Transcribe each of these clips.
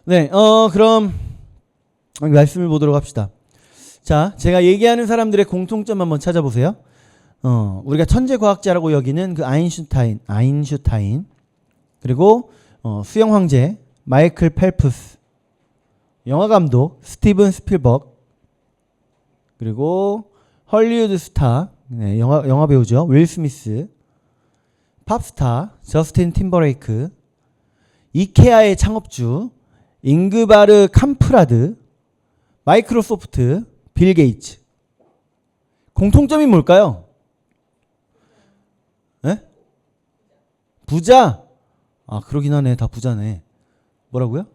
네, 그럼 말씀을 보도록 합시다. 자, 제가 얘기하는 사람들의 공통점 한번 찾아보세요. 우리가 천재 과학자라고 여기는 그 아인슈타인, 그리고 수영 황제 마이클 펠프스, 영화 감독 스티븐 스필버그, 그리고 헐리우드 스타, 네, 영화 배우죠, 윌 스미스, 팝스타 저스틴 팀버레이크, 이케아의 창업주 잉그바르 캄프라드, 마이크로소프트 빌 게이츠. 공통점이 뭘까요? 네? 부자? 아, 그러긴 하네. 다 부자네. 뭐라고요?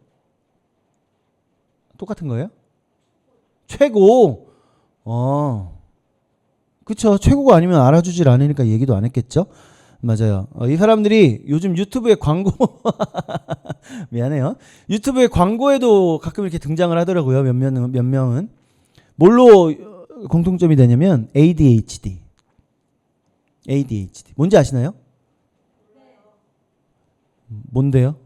똑같은 거예요? 최고. 그쵸. 최고가 아니면 알아주질 않으니까 얘기도 안 했겠죠? 맞아요. 이 사람들이 요즘 유튜브에 광고 미안해요. 유튜브에 광고에도 가끔 이렇게 등장을 하더라고요. 몇 명은. 뭘로 공통점이 되냐면 ADHD. 뭔지 아시나요? 뭔데요?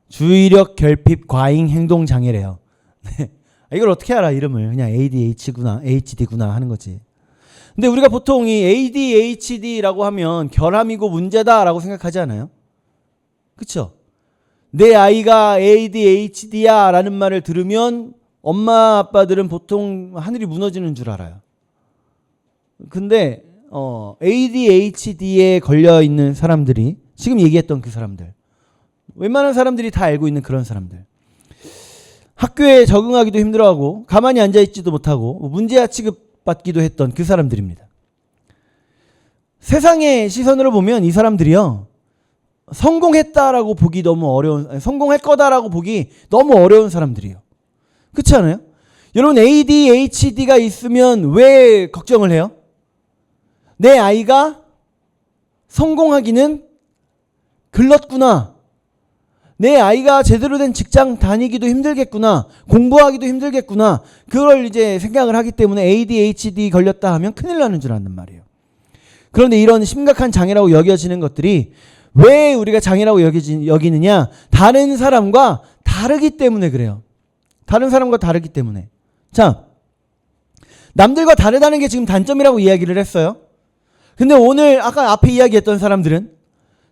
주의력 결핍 과잉 행동 장애래요. 이걸 어떻게 알아? 이름을 그냥 ADHD구나 하는 거지. 근데 우리가 보통 이 ADHD라고 하면 결함이고 문제다라고 생각하지 않아요? 그쵸? 내 아이가 ADHD야 라는 말을 들으면 엄마 아빠들은 보통 하늘이 무너지는 줄 알아요. 근데 ADHD에 걸려있는 사람들이 지금 얘기했던 그 사람들, 웬만한 사람들이 다 알고 있는 그런 사람들, 학교에 적응하기도 힘들어하고 가만히 앉아있지도 못하고 문제아 취급받기도 했던 그 사람들입니다. 세상의 시선으로 보면 이 사람들이요, 성공했다라고 보기 너무 어려운, 성공할 거다라고 보기 너무 어려운 사람들이에요. 그렇지 않아요? 여러분, ADHD가 있으면 왜 걱정을 해요? 내 아이가 성공하기는 글렀구나. 내 아이가 제대로 된 직장 다니기도 힘들겠구나. 공부하기도 힘들겠구나. 그걸 이제 생각을 하기 때문에 ADHD 걸렸다 하면 큰일 나는 줄 안단 말이에요. 그런데 이런 심각한 장애라고 여겨지는 것들이 왜 우리가 장애라고 여기느냐? 다른 사람과 다르기 때문에 그래요. 다른 사람과 다르기 때문에. 자, 남들과 다르다는 게 지금 단점이라고 이야기를 했어요. 근데 오늘 아까 앞에 이야기했던 사람들은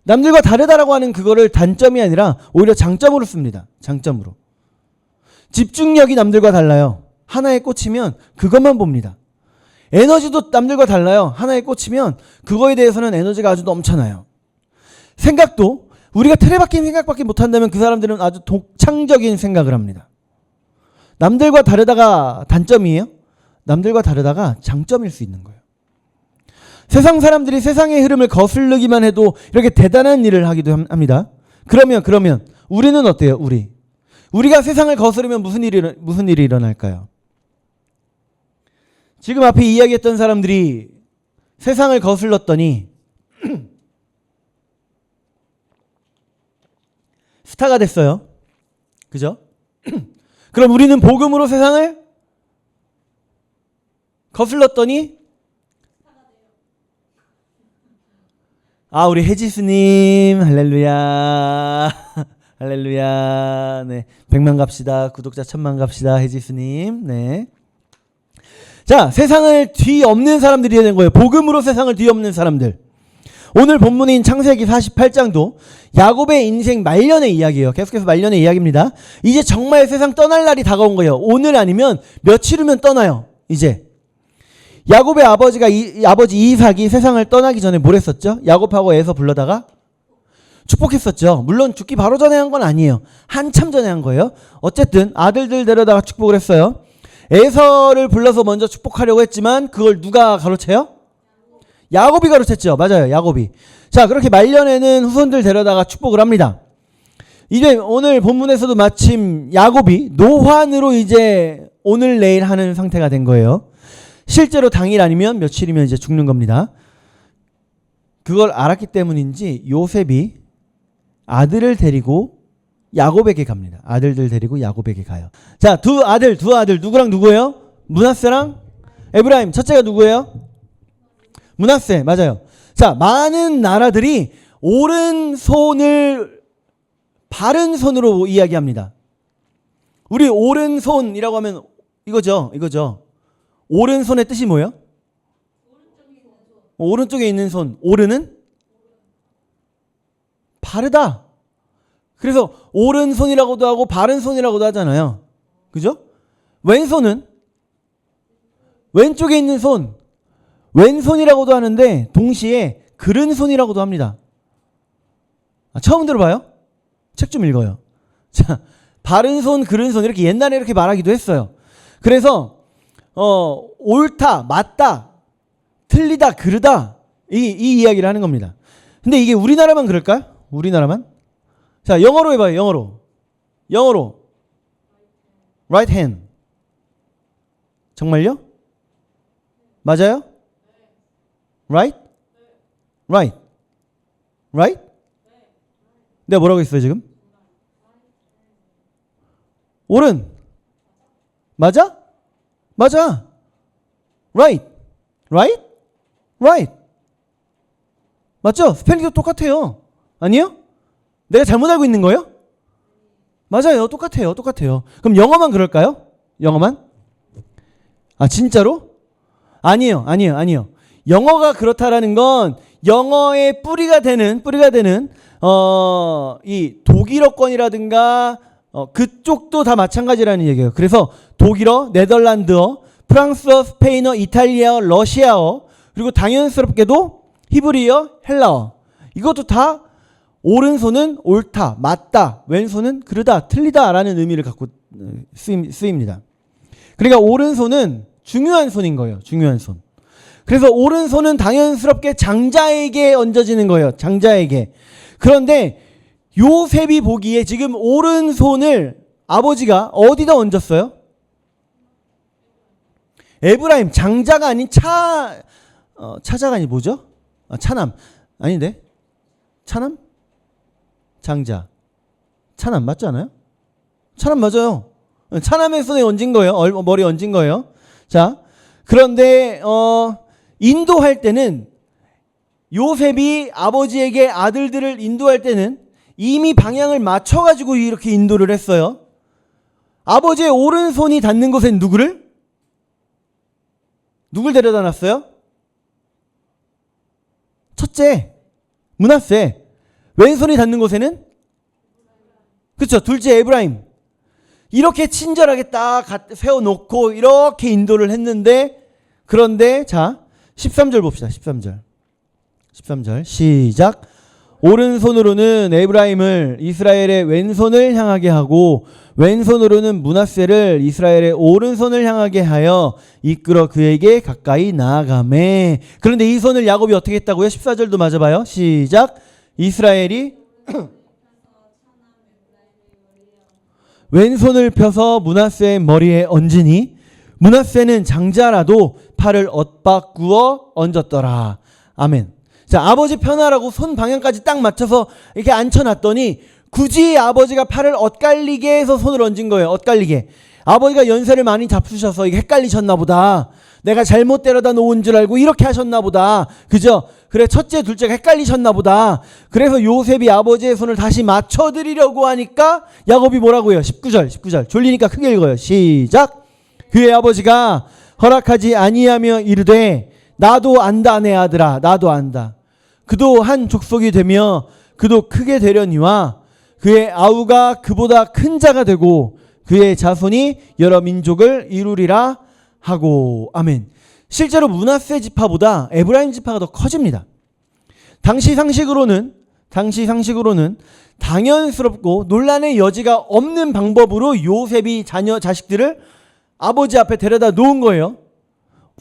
남들과 다르다라고 하는 그거를 단점이 아니라 오히려 장점으로 씁니다. 장점으로. 집중력이 남들과 달라요. 하나에 꽂히면 그것만 봅니다. 에너지도 남들과 달라요. 하나에 꽂히면 그거에 대해서는 에너지가 아주 넘쳐나요. 생각도 우리가 틀에 박힌 생각밖에 못한다면 그 사람들은 아주 독창적인 생각을 합니다. 남들과 다르다가 단점이에요? 남들과 다르다가 장점일 수 있는 거예요. 세상 사람들이 세상의 흐름을 거슬르기만 해도 이렇게 대단한 일을 하기도 합니다. 그러면 우리는 어때요? 우리가 세상을 거스르면 무슨 일이 일어날까요? 지금 앞에 이야기했던 사람들이 세상을 거슬렀더니 스타가 됐어요. 그죠? 그럼 우리는 복음으로 세상을 거슬렀더니 우리 혜지수님 할렐루야 할렐루야. 네, 100만 갑시다. 구독자 1000만 갑시다. 혜지수님. 네. 자, 세상을 뒤엎는 사람들이 되는 거예요. 복음으로 세상을 뒤엎는 사람들. 오늘 본문인 창세기 48장도 야곱의 인생 말년의 이야기예요. 계속해서 말년의 이야기입니다. 이제 정말 세상 떠날 날이 다가온 거예요. 오늘 아니면 며칠 후면 떠나요. 이제 야곱의 아버지 이삭이 세상을 떠나기 전에 뭘 했었죠? 야곱하고 에서 불러다가 축복했었죠. 물론 죽기 바로 전에 한 건 아니에요. 한참 전에 한 거예요. 어쨌든 아들들 데려다가 축복을 했어요. 에서를 불러서 먼저 축복하려고 했지만 그걸 누가 가로채요? 야곱이 가로챘죠. 맞아요. 야곱이. 자, 그렇게 말년에는 후손들 데려다가 축복을 합니다. 이제 오늘 본문에서도 마침 야곱이 노환으로 이제 오늘 내일 하는 상태가 된 거예요. 실제로 당일 아니면 며칠이면 이제 죽는 겁니다. 그걸 알았기 때문인지 요셉이 아들을 데리고 야곱에게 갑니다. 아들들 데리고 야곱에게 가요. 자, 두 아들 누구랑 누구예요? 므낫세랑 에브라임. 첫째가 누구예요? 므낫세. 맞아요. 자, 많은 나라들이 오른손을 바른 손으로 이야기합니다. 우리 오른손이라고 하면 이거죠. 오른손의 뜻이 뭐예요? 오른쪽에 있는 손. 오른은 바르다. 그래서 오른손이라고도 하고 바른 손이라고도 하잖아요. 그죠? 왼손은 왼쪽에 있는 손. 왼손이라고도 하는데 동시에 그른 손이라고도 합니다. 처음 들어봐요? 책 좀 읽어요. 자, 바른 손, 그른 손 이렇게 옛날에 이렇게 말하기도 했어요. 그래서 옳다, 맞다, 틀리다, 그르다 이 이야기를 하는 겁니다. 근데 이게 우리나라만 그럴까요? 우리나라만? 자, 영어로 해봐요. 영어로 right hand. 정말요? 맞아요? right? 내가 뭐라고 했어요 지금? 오른. 맞아? right. 맞죠? 스펠링도 똑같아요. 아니요? 내가 잘못 알고 있는 거예요? 맞아요. 똑같아요. 그럼 영어만 그럴까요? 영어만? 아, 진짜로? 아니에요. 영어가 그렇다라는 건 영어의 뿌리가 되는 이 독일어권이라든가 그쪽도 다 마찬가지라는 얘기예요. 그래서 독일어, 네덜란드어, 프랑스어, 스페인어, 이탈리아어, 러시아어, 그리고 당연스럽게도 히브리어, 헬라어. 이것도 다 오른손은 옳다, 맞다, 왼손은 그르다, 틀리다라는 의미를 갖고 쓰입니다. 그러니까 오른손은 중요한 손인 거예요. 중요한 손. 그래서 오른손은 당연스럽게 장자에게 얹어지는 거예요. 장자에게. 그런데 요셉이 보기에 지금 오른손을 아버지가 어디다 얹었어요? 에브라임. 장자가 아닌 차자가 아니 뭐죠? 차남. 아닌데? 차남? 장자. 차남 맞지 않아요? 차남 맞아요. 차남의 손에 얹은 거예요. 머리에 얹은 거예요. 자, 그런데 인도할 때는 요셉이 아버지에게 아들들을 인도할 때는 이미 방향을 맞춰가지고 이렇게 인도를 했어요. 아버지의 오른손이 닿는 곳엔 누구를 데려다 놨어요? 첫째, 므낫세. 왼손이 닿는 곳에는? 그렇죠. 둘째, 에브라임. 이렇게 친절하게 딱 세워놓고 이렇게 인도를 했는데, 그런데 자 13절 봅시다. 13절 시작. 오른손으로는 에브라임을 이스라엘의 왼손을 향하게 하고 왼손으로는 므낫세를 이스라엘의 오른손을 향하게 하여 이끌어 그에게 가까이 나아가매. 그런데 이 손을 야곱이 어떻게 했다고요? 14절도 맞아봐요. 시작. 이스라엘이 왼손을 펴서 므낫세의 머리에 얹으니 므낫세는 장자라도 팔을 엇바꾸어 얹었더라. 아멘. 자, 아버지 편하라고 손 방향까지 딱 맞춰서 이렇게 앉혀놨더니 굳이 아버지가 팔을 엇갈리게 해서 손을 얹은 거예요. 엇갈리게. 아버지가 연세를 많이 잡수셔서 이게 헷갈리셨나 보다. 내가 잘못 데려다 놓은 줄 알고 이렇게 하셨나 보다. 그죠? 그래, 첫째, 둘째가 헷갈리셨나 보다. 그래서 요셉이 아버지의 손을 다시 맞춰드리려고 하니까 야곱이 뭐라고요? 19절. 졸리니까 크게 읽어요. 시작. 그의 아버지가 허락하지 아니하며 이르되 나도 안다 내 아들아, 나도 안다. 그도 한 족속이 되며 그도 크게 되려니와 그의 아우가 그보다 큰 자가 되고 그의 자손이 여러 민족을 이루리라 하고. 아멘. 실제로 므낫세 지파보다 에브라임 지파가 더 커집니다. 당시 상식으로는 당연스럽고 논란의 여지가 없는 방법으로 요셉이 자식들을 아버지 앞에 데려다 놓은 거예요.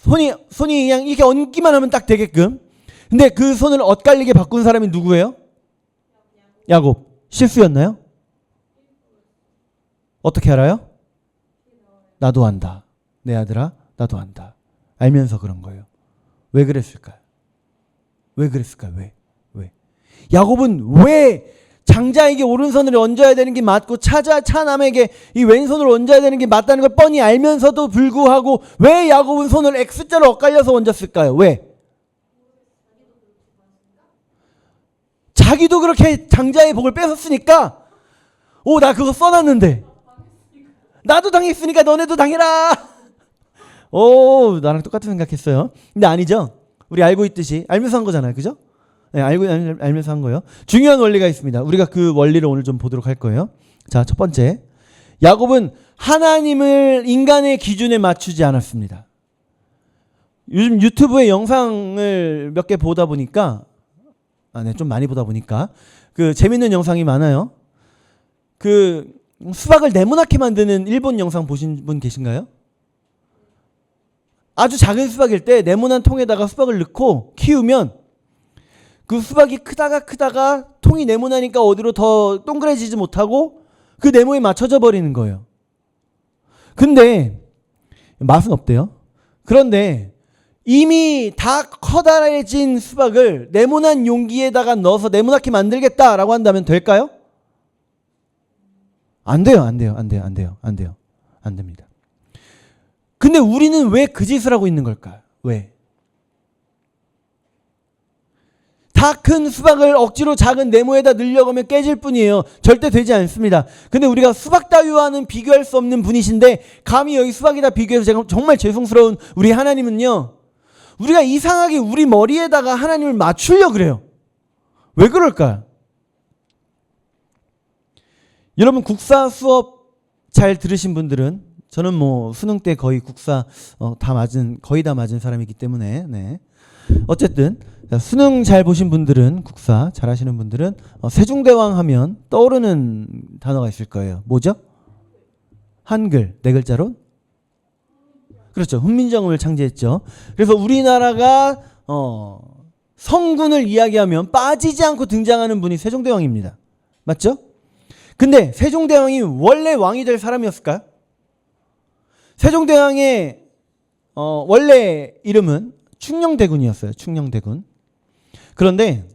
손이 그냥 이렇게 얹기만 하면 딱 되게끔. 근데 그 손을 엇갈리게 바꾼 사람이 누구예요? 야곱. 실수였나요? 어떻게 알아요? 나도 안다. 내 아들아, 나도 안다. 알면서 그런 거예요. 왜 그랬을까요? 왜? 야곱은 왜 장자에게 오른손을 얹어야 되는 게 맞고 차남에게 이 왼손을 얹어야 되는 게 맞다는 걸 뻔히 알면서도 불구하고 왜 야곱은 손을 X자로 엇갈려서 얹었을까요? 왜? 자기도 그렇게 장자의 복을 뺏었으니까 오, 나 그거 써놨는데. 나도 당했으니까 너네도 당해라. 오, 나랑 똑같은 생각했어요. 근데 아니죠. 우리 알고 있듯이 알면서 한 거잖아요. 그죠? 네, 알면서 한 거예요. 중요한 원리가 있습니다. 우리가 그 원리를 오늘 좀 보도록 할 거예요. 자, 첫 번째. 야곱은 하나님을 인간의 기준에 맞추지 않았습니다. 요즘 유튜브에 영상을 몇 개 보다 보니까 좀 많이 보다 보니까 그 재밌는 영상이 많아요. 그 수박을 네모나게 만드는 일본 영상 보신 분 계신가요? 아주 작은 수박일 때 네모난 통에다가 수박을 넣고 키우면 그 수박이 크다가 통이 네모나니까 어디로 더 동그래지지 못하고 그 네모에 맞춰져 버리는 거예요. 근데 맛은 없대요. 그런데 이미 다 커다래진 수박을 네모난 용기에다가 넣어서 네모나게 만들겠다라고 한다면 될까요? 안 돼요. 안 됩니다. 근데 우리는 왜 그 짓을 하고 있는 걸까요? 왜? 다 큰 수박을 억지로 작은 네모에다 넣으려고 하면 깨질 뿐이에요. 절대 되지 않습니다. 근데 우리가 수박 따위와는 비교할 수 없는 분이신데 감히 여기 수박에다 비교해서 제가 정말 죄송스러운 우리 하나님은요. 우리가 이상하게 우리 머리에다가 하나님을 맞추려고 그래요. 왜 그럴까요? 여러분 국사 수업 잘 들으신 분들은 저는 뭐 수능 때 거의 국사 거의 다 맞은 사람이기 때문에 네. 어쨌든 수능 잘 보신 분들은 국사 잘 하시는 분들은 세종대왕 하면 떠오르는 단어가 있을 거예요. 뭐죠? 한글 네 글자로? 그렇죠. 훈민정음을 창제했죠. 그래서 우리나라가 성군을 이야기하면 빠지지 않고 등장하는 분이 세종대왕입니다. 맞죠? 근데 세종대왕이 원래 왕이 될 사람이었을까요? 세종대왕의 원래 이름은 충녕대군이었어요. 충녕대군. 그런데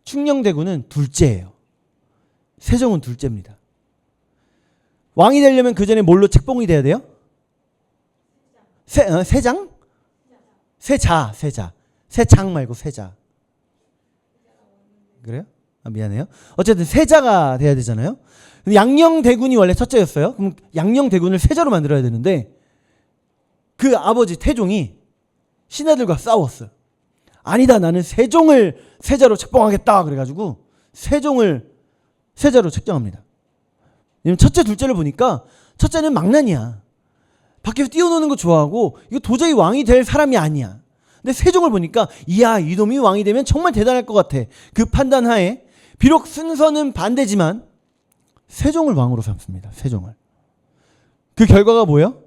충녕대군은 둘째예요. 세종은 둘째입니다. 왕이 되려면 그 전에 뭘로 책봉이 돼야 돼요? 세장? 세자. 세장 말고 세자. 그래요? 미안해요. 어쨌든 세자가 돼야 되잖아요. 양녕대군이 원래 첫째였어요. 그럼 양녕대군을 세자로 만들어야 되는데 그 아버지 태종이 신하들과 싸웠어요. 아니다, 나는 세종을 세자로 책봉하겠다. 그래가지고 세종을 세자로 책정합니다. 첫째, 둘째를 보니까 첫째는 망난이야. 밖에서 뛰어노는 거 좋아하고 이거 도저히 왕이 될 사람이 아니야. 근데 세종을 보니까 이야, 이놈이 왕이 되면 정말 대단할 것 같아. 그 판단하에 비록 순서는 반대지만 세종을 왕으로 삼습니다. 세종을. 그 결과가 뭐예요?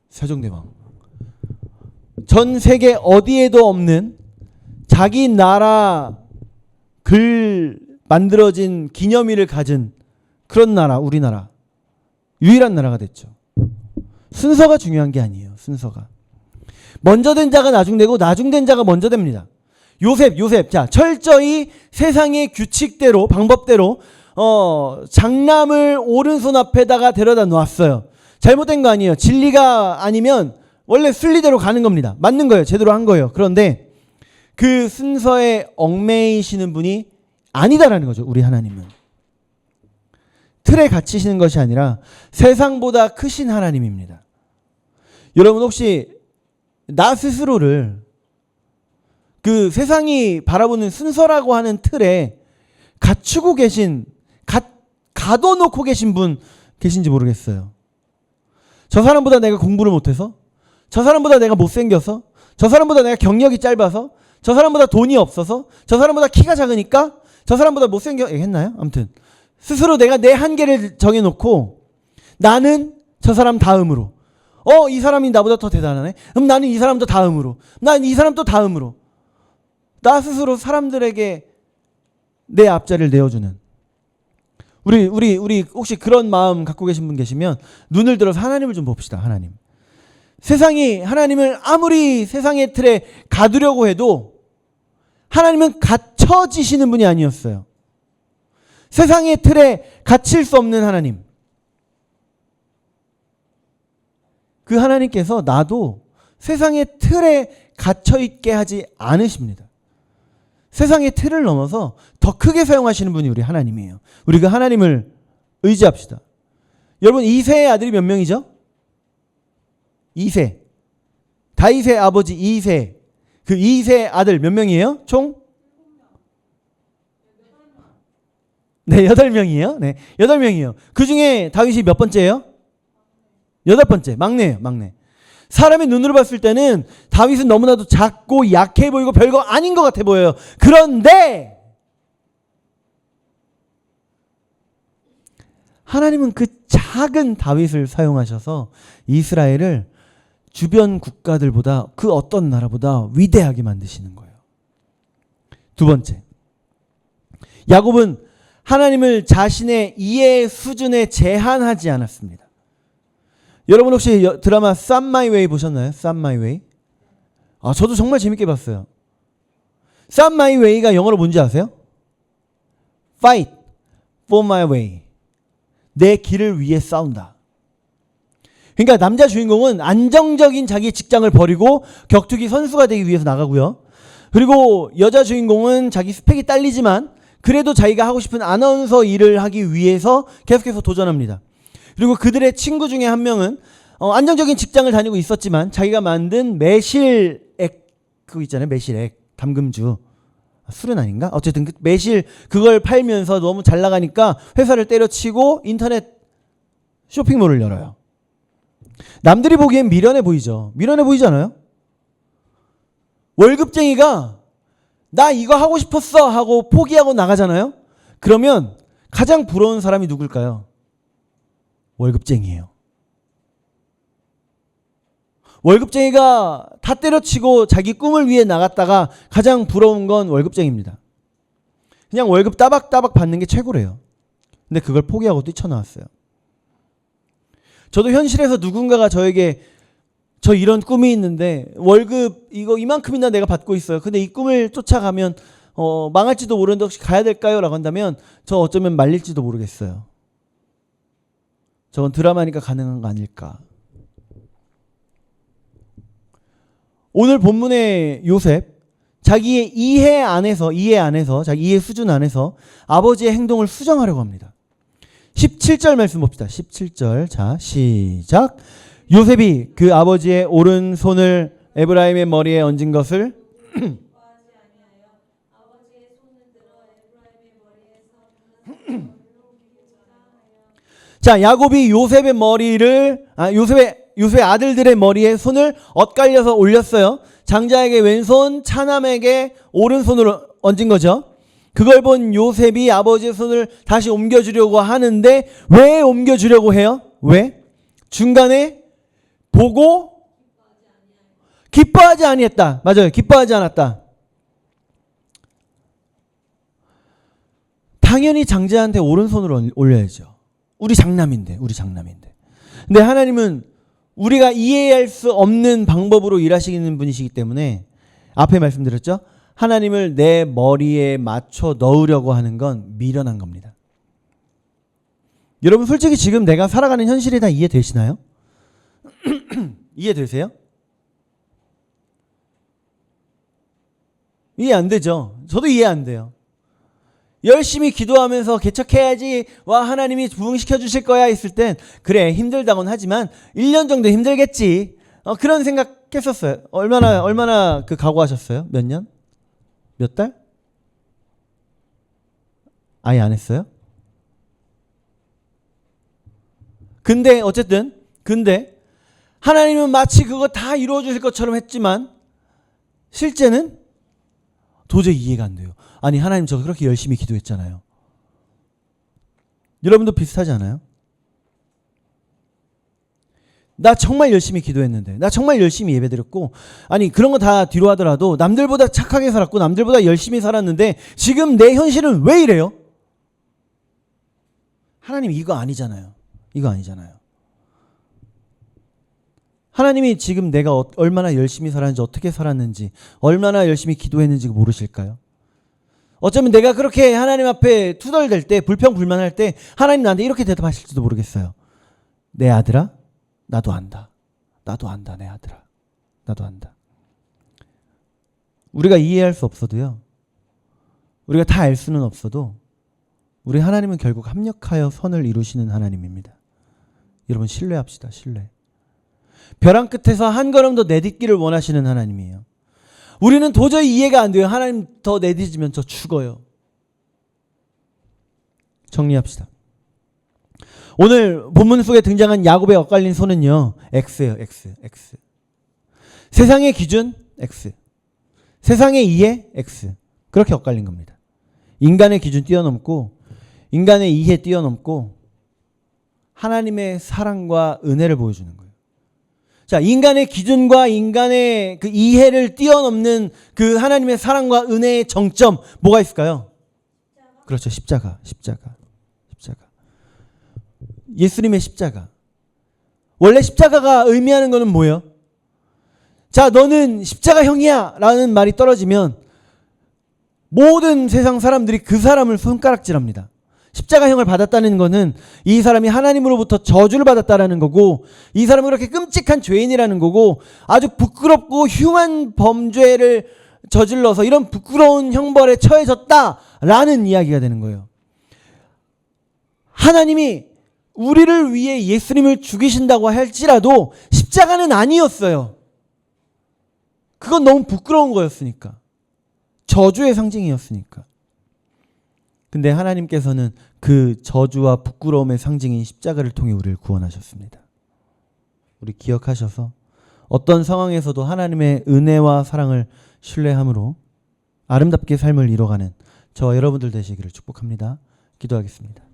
세종대왕. 전 세계 어디에도 없는 자기 나라 글 만들어진 기념일을 가진 그런 나라, 우리나라. 유일한 나라가 됐죠. 순서가 중요한 게 아니에요. 순서가. 먼저 된 자가 나중되고 나중된 자가 먼저 됩니다. 요셉. 자, 철저히 세상의 규칙대로, 방법대로 장남을 오른손 앞에다가 데려다 놓았어요. 잘못된 거 아니에요. 진리가 아니면 원래 순리대로 가는 겁니다. 맞는 거예요. 제대로 한 거예요. 그런데 그 순서에 얽매이시는 분이 아니다라는 거죠. 우리 하나님은. 틀에 갇히시는 것이 아니라 세상보다 크신 하나님입니다. 여러분 혹시 나 스스로를 그 세상이 바라보는 순서라고 하는 틀에 갖추고 계신, 가둬놓고 계신 분 계신지 모르겠어요. 저 사람보다 내가 공부를 못해서, 저 사람보다 내가 못생겨서, 저 사람보다 내가 경력이 짧아서, 저 사람보다 돈이 없어서, 저 사람보다 키가 작으니까, 저 사람보다 했나요? 아무튼 스스로 내가 내 한계를 정해놓고 나는 저 사람 다음으로, 이 사람이 나보다 더 대단하네? 그럼 나는 이 사람도 다음으로, 난 이 사람 또 다음으로, 나 스스로 사람들에게 내 앞자리를 내어주는, 우리 혹시 그런 마음 갖고 계신 분 계시면 눈을 들어서 하나님을 좀 봅시다. 하나님. 세상이 하나님을 아무리 세상의 틀에 가두려고 해도 하나님은 갇혀지시는 분이 아니었어요. 세상의 틀에 갇힐 수 없는 하나님. 그 하나님께서 나도 세상의 틀에 갇혀있게 하지 않으십니다. 세상의 틀을 넘어서 더 크게 사용하시는 분이 우리 하나님이에요. 우리가 하나님을 의지합시다. 여러분 이세의 아들이 몇 명이죠? 이세. 다윗의 아버지 이세. 그 이세 아들 몇 명이에요? 총? 네, 8명이에요. 네, 8명이에요. 그 중에 다윗이 몇 번째예요? 8번째. 막내예요, 막내. 사람의 눈으로 봤을 때는 다윗은 너무나도 작고 약해 보이고 별거 아닌 것 같아 보여요. 그런데 하나님은 그 작은 다윗을 사용하셔서 이스라엘을 주변 국가들보다 그 어떤 나라보다 위대하게 만드시는 거예요. 두 번째, 야곱은 하나님을 자신의 이해 수준에 제한하지 않았습니다. 여러분 혹시 드라마 Some My Way 보셨나요? Some My Way? 아, 저도 정말 재밌게 봤어요. Some My Way가 영어로 뭔지 아세요? Fight for my way. 내 길을 위해 싸운다. 그러니까 남자 주인공은 안정적인 자기 직장을 버리고 격투기 선수가 되기 위해서 나가고요. 그리고 여자 주인공은 자기 스펙이 딸리지만 그래도 자기가 하고 싶은 아나운서 일을 하기 위해서 계속해서 도전합니다. 그리고 그들의 친구 중에 한 명은 안정적인 직장을 다니고 있었지만 자기가 만든 매실액 그거 있잖아요. 매실액 담금주. 술은 아닌가? 어쨌든 그 매실 그걸 팔면서 너무 잘 나가니까 회사를 때려치고 인터넷 쇼핑몰을 열어요. 남들이 보기엔 미련해 보이죠. 미련해 보이지 않아요? 월급쟁이가 나 이거 하고 싶었어 하고 포기하고 나가잖아요. 그러면 가장 부러운 사람이 누굴까요? 월급쟁이에요. 월급쟁이가 다 때려치고 자기 꿈을 위해 나갔다가 가장 부러운 건 월급쟁이입니다. 그냥 월급 따박따박 받는 게 최고래요. 근데 그걸 포기하고 뛰쳐나왔어요. 저도 현실에서 누군가가 저에게 저 이런 꿈이 있는데 월급 이거 이만큼이나 내가 받고 있어요. 근데 이 꿈을 쫓아가면 망할지도 모르는데 혹시 가야 될까요? 라고 한다면 저 어쩌면 말릴지도 모르겠어요. 저건 드라마니까 가능한 거 아닐까. 오늘 본문의 요셉 자기의 이해 안에서 자기 이해 수준 안에서 아버지의 행동을 수정하려고 합니다. 17절 말씀 봅시다. 17절. 자, 시작. 요셉이 그 아버지의 오른손을 에브라임의 머리에 얹은 것을 자, 야곱이 요셉의 머리를 요셉의 아들들의 머리에 손을 엇갈려서 올렸어요. 장자에게 왼손, 차남에게 오른손으로 얹은 거죠. 그걸 본 요셉이 아버지의 손을 다시 옮겨주려고 하는데 왜 옮겨주려고 해요? 왜? 중간에 보고 기뻐하지 아니했다. 맞아요. 기뻐하지 않았다. 당연히 장자한테 오른손으로 올려야죠. 우리 장남인데. 근데 하나님은 우리가 이해할 수 없는 방법으로 일하시는 분이시기 때문에 앞에 말씀드렸죠. 하나님을 내 머리에 맞춰 넣으려고 하는 건 미련한 겁니다. 여러분 솔직히 지금 내가 살아가는 현실이 다 이해되시나요? 이해되세요? 이해 안 되죠? 저도 이해 안 돼요. 열심히 기도하면서 개척해야지 와 하나님이 부흥시켜 주실 거야 했을 땐 그래 힘들다곤 하지만 1년 정도 힘들겠지 그런 생각했었어요. 얼마나 그 각오하셨어요? 몇 년? 몇 달? 아예 안 했어요? 근데 어쨌든 하나님은 마치 그거 다 이루어 주실 것처럼 했지만 실제는 도저히 이해가 안 돼요. 아니 하나님 저 그렇게 열심히 기도했잖아요. 여러분도 비슷하지 않아요? 나 정말 열심히 기도했는데 나 정말 열심히 예배드렸고 아니 그런 거 다 뒤로 하더라도 남들보다 착하게 살았고 남들보다 열심히 살았는데 지금 내 현실은 왜 이래요? 하나님 이거 아니잖아요. 하나님이 지금 내가 얼마나 열심히 살았는지 어떻게 살았는지 얼마나 열심히 기도했는지 모르실까요? 어쩌면 내가 그렇게 하나님 앞에 투덜댈 때 불평불만할 때 하나님 나한테 이렇게 대답하실지도 모르겠어요. 내 아들아 나도 안다. 내 아들아. 나도 안다. 우리가 이해할 수 없어도요. 우리가 다 알 수는 없어도 우리 하나님은 결국 합력하여 선을 이루시는 하나님입니다. 여러분 신뢰합시다. 신뢰. 벼랑 끝에서 한 걸음 더 내딛기를 원하시는 하나님이에요. 우리는 도저히 이해가 안 돼요. 하나님 더 내딛으면 저 죽어요. 정리합시다. 오늘 본문 속에 등장한 야곱의 엇갈린 손은요. X예요. X. 세상의 기준 X. 세상의 이해 X. 그렇게 엇갈린 겁니다. 인간의 기준 뛰어넘고 인간의 이해 뛰어넘고 하나님의 사랑과 은혜를 보여주는 거예요. 자, 인간의 기준과 인간의 그 이해를 뛰어넘는 그 하나님의 사랑과 은혜의 정점 뭐가 있을까요? 그렇죠. 십자가. 예수님의 십자가. 원래 십자가가 의미하는 거는 뭐예요? 자, 너는 십자가 형이야 라는 말이 떨어지면 모든 세상 사람들이 그 사람을 손가락질합니다. 십자가형을 받았다는 거는 이 사람이 하나님으로부터 저주를 받았다라는 거고 이 사람은 그렇게 끔찍한 죄인이라는 거고 아주 부끄럽고 흉한 범죄를 저질러서 이런 부끄러운 형벌에 처해졌다라는 이야기가 되는 거예요. 하나님이 우리를 위해 예수님을 죽이신다고 할지라도 십자가는 아니었어요. 그건 너무 부끄러운 거였으니까. 저주의 상징이었으니까. 근데 하나님께서는 그 저주와 부끄러움의 상징인 십자가를 통해 우리를 구원하셨습니다. 우리 기억하셔서 어떤 상황에서도 하나님의 은혜와 사랑을 신뢰함으로 아름답게 삶을 이뤄가는 저와 여러분들 되시기를 축복합니다. 기도하겠습니다.